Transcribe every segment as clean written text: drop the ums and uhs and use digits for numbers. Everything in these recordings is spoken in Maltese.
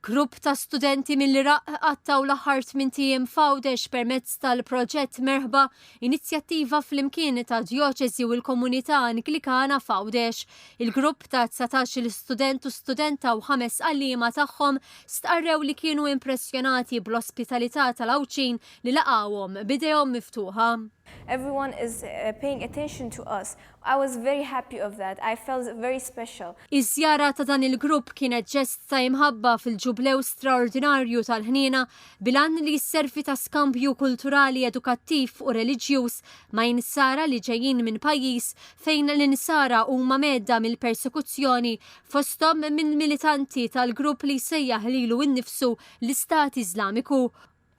Grupp ta' studenti mill-Iraq għattaw l-aħħar 8 ijiem f'Għawdex permezz tal-proġett Merħba, inizjattiva fl-imkien ta' djoċesi u l-komunità Anglikana f'Għawdex. Il-grupp ta' 19 l-student u studenta u 5 għalliema tagħhom stqarrew li kienu impressjonati bl-ospitalità tal-Għawċin li laqgħuhom bidejhom miftuħa. Everyone is paying attention to us. I was very happy of that. I felt very special. Iż-żjara ta' dan il-grupp kienet ġest ta' imħabba fil-ġublew straordinarju tal-ħniena bilan li jisservi ta' skambju kulturali, edukattiv u reliġjuż ma' jinsara li ġejjin minn pajjiż fejn l-insara huma medda mill-persekuzzjoni fosthom minn militanti tal-grupp li sejjaħ lilu innifsu l-Istat Iżlamiku.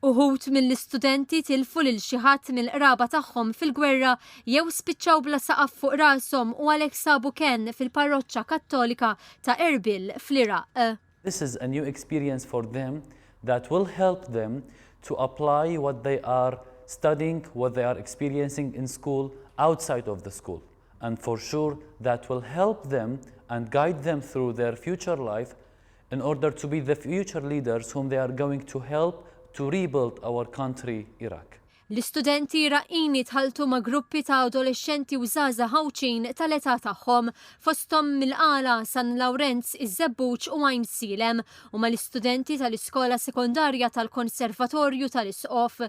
Uħut mill-istudenti tilfu lil xi ħadd mill-qraba tagħhom fil-gwerra jew spiċċaw bla saqaf fuq rashom u għalhekk sabu Ken fil-parroċċa Kattolika ta' Erbil fl-Iraq. This is a new experience for them that will help them to apply what they are studying, what they are experiencing in school, outside of the school. And for sure that will help them and guide them through their future life in order to be the future leaders whom they are going to help to rebuild our country, Iraq. L-istudenti Iraqqini tħaltu ma' gruppi ta' adolescenti u żgħażagħ Ħawċin tal-età tagħhom fosthom mill-Qala San Lawrenz iż-Żebbuġ u Għajn Silem u mal-istudenti tal-Iskola Sekondarja tal-Konservatorju tal-Isqof.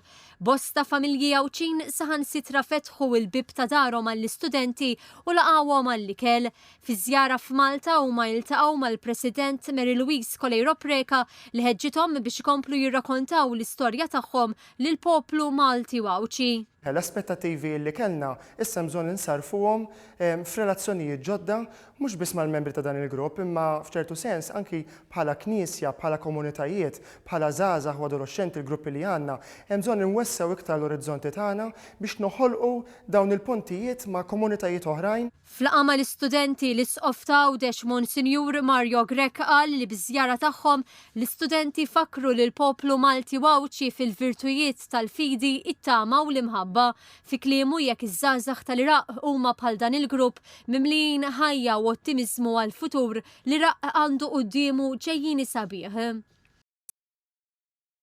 Bosta familji Ħawċin saħansitra fetħu l-bib ta' darhom għall-istudenti u laqgħuhom għall-ikel. Fi żjara f'Malta huma jiltaqgħu mal-President Mary Louise Colejro Preka li ħeġġithom biex ikomplu jirrakkontaw l-istorja tagħhom lill-poplu Malti. L-aspettativi li kellna issa bżonn insarfuhom f'relazzjonijiet ġodda mhux biss mal-membri ta' dan il-grupp imma f'ċertu sens anki bħala knisja, bħala komunitajiet, bħala żgħażagħ u adolescenti il-gruppi li għandna hemm bżonn inwessaw iktar l-orizzonti tagħna biex noħolqu dawn il-pontijiet ma' komunitajiet oħrajn. Flaqa mal-istudenti l-Isqof ta' Għawdex Monsinjur Mario Grek qal li biż-żjara tagħhom l-istudenti fakru lil poplu Malti Għawċi fil-virtujiet tal-fidi, it-tama u l-imħabba. Fi kliemu jekk iż-żgħażagħ tal-Iraq huma bħal dan il-grupp mimlijin ħajja u ottimizmu għal-futur li Iraq għandu qudiemu ġejjini sabiħ.